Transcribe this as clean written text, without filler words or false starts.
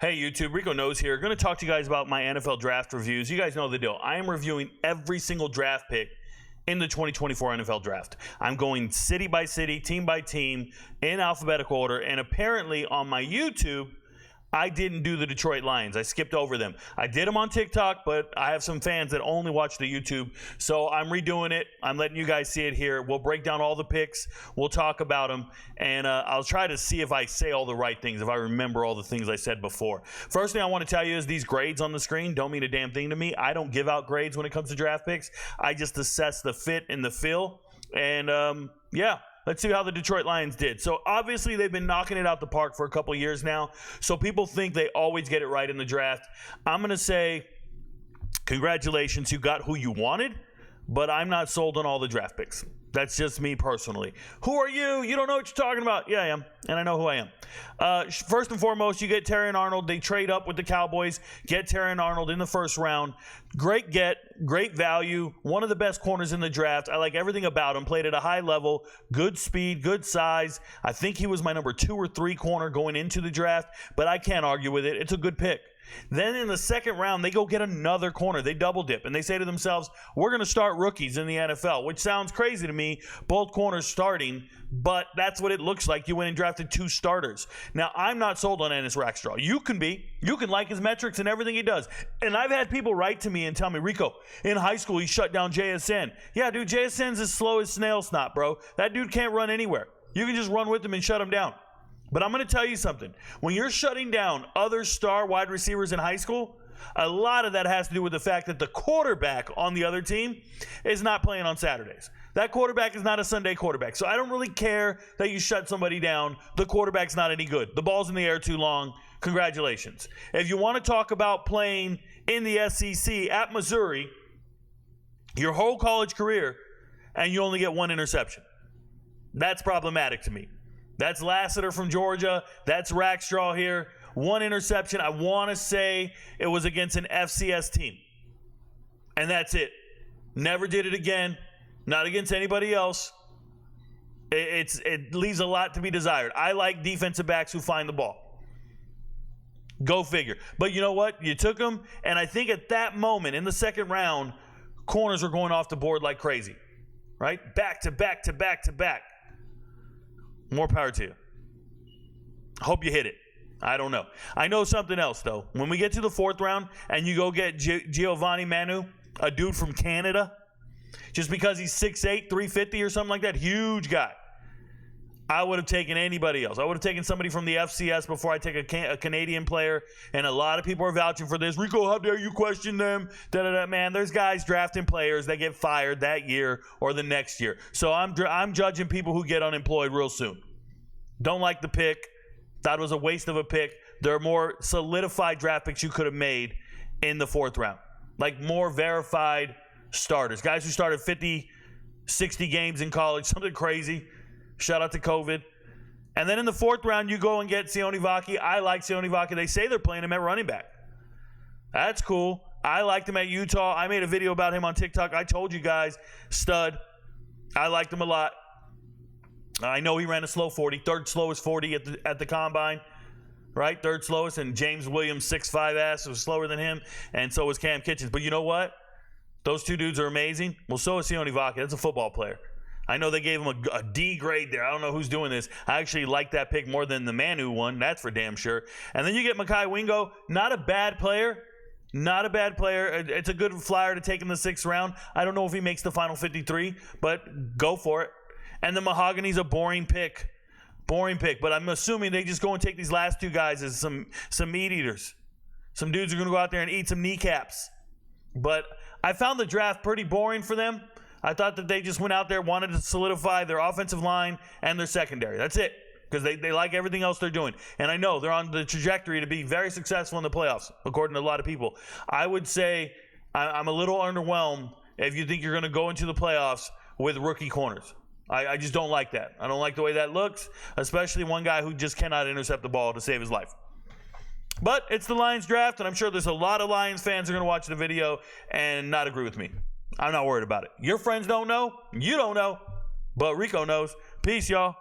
Hey YouTube, RicoKnows here. Going to talk to you guys about my NFL draft reviews. You guys know the deal. I am reviewing every single draft pick in the 2024 NFL draft. I'm going city by city, team by team, in alphabetical order, and apparently on my YouTube, I didn't do the Detroit Lions. I skipped over them. I did them on TikTok, but I have some fans that only watch the YouTube, so I'm redoing it. I'm letting you guys see it here. We'll break down all the picks. We'll talk about them, and I'll try to see if I say all the right things, if I remember all the things I said before. First thing I want to tell you is these grades on the screen don't mean a damn thing to me. I don't give out grades when it comes to draft picks. I just assess the fit and the feel, and yeah. Let's see how the Detroit Lions did. So obviously they've been knocking it out the park for a couple years now. So people think they always get it right in the draft. I'm going to say congratulations, you got who you wanted, but I'm not sold on all the draft picks. That's just me personally. Who are you? You don't know what you're talking about. Yeah, I am, and I know who I am. First and foremost, you get Terry and Arnold. They trade up with the Cowboys, get Terry and Arnold in the first round. Great get, great value, one of the best corners in the draft. I like everything about him. Played at a high level, good speed, good size. I think he was my number 2 or 3 corner going into the draft, but I can't argue with it. It's a good pick. Then in the second round, they go get another corner. They double dip, and they say to themselves, we're going to start rookies in the NFL, which sounds crazy to me, both corners starting, but that's what it looks like. You went and drafted 2 starters. Now, I'm not sold on Ennis Rackstraw. You can be. You can like his metrics and everything he does. And I've had people write to me and tell me, Rico, in high school, he shut down JSN. Yeah, dude, JSN's as slow as snail snot, bro. That dude can't run anywhere. You can just run with him and shut him down. But I'm going to tell you something. When you're shutting down other star wide receivers in high school, a lot of that has to do with the fact that the quarterback on the other team is not playing on Saturdays. That quarterback is not a Sunday quarterback. So I don't really care that you shut somebody down. The quarterback's not any good. The ball's in the air too long. Congratulations. If you want to talk about playing in the SEC at Missouri your whole college career and you only get 1 interception, that's problematic to me. That's Lassiter from Georgia. That's Rackstraw here. 1 interception. I want to say it was against an FCS team. And that's it. Never did it again. Not against anybody else. It leaves a lot to be desired. I like defensive backs who find the ball. Go figure. But you know what? You took them, and I think at that moment in the second round, corners were going off the board like crazy. Right? Back to back to back to back. More power to you. Hope you hit it. I don't know. I know something else, though. When we get to the 4th round and you go get Giovanni Manu, a dude from Canada, just because he's 6'8", 350 or something like that, huge guy, I would have taken anybody else. I would have taken somebody from the FCS before I take a Canadian player, and a lot of people are vouching for this. Rico, how dare you question them? Da-da-da. Man, there's guys drafting players that get fired that year or the next year. So I'm judging people who get unemployed real soon. Don't like the pick. Thought it was a waste of a pick. There are more solidified draft picks you could have made in the 4th round. Like more verified starters. Guys who started 50, 60 games in college, something crazy. Shout out to COVID. And then in the 4th round, you go and get Sione Vaki. I like Sione Vaki. They say they're playing him at running back. That's cool. I liked him at Utah. I made a video about him on TikTok. I told you guys, stud. I liked him a lot. I know he ran a slow 40, 3rd slowest 40 at the combine, right? 3rd slowest, and James Williams, 6'5" ass, was slower than him, and so was Cam Kitchens. But you know what? Those 2 dudes are amazing. Well, so is Sione Vaki. That's a football player. I know they gave him a D grade there. I don't know who's doing this. I actually like that pick more than the Manu one. That's for damn sure. And then you get Mekhi Wingo. Not a bad player. Not a bad player. It's a good flyer to take in the 6th round. I don't know if he makes the final 53, but go for it. And the Mahogany's a boring pick. Boring pick. But I'm assuming they just go and take these last 2 guys as some meat eaters. Some dudes are going to go out there and eat some kneecaps. But I found the draft pretty boring for them. I thought that they just went out there, wanted to solidify their offensive line and their secondary. That's it. Because they like everything else they're doing. And I know they're on the trajectory to be very successful in the playoffs, according to a lot of people. I would say I'm a little underwhelmed if you think you're going to go into the playoffs with rookie corners. I just don't like that. I don't like the way that looks, especially one guy who just cannot intercept the ball to save his life. But it's the Lions draft, and I'm sure there's a lot of Lions fans who are going to watch the video and not agree with me. I'm not worried about it. Your friends don't know. You don't know. But Rico knows. Peace, y'all.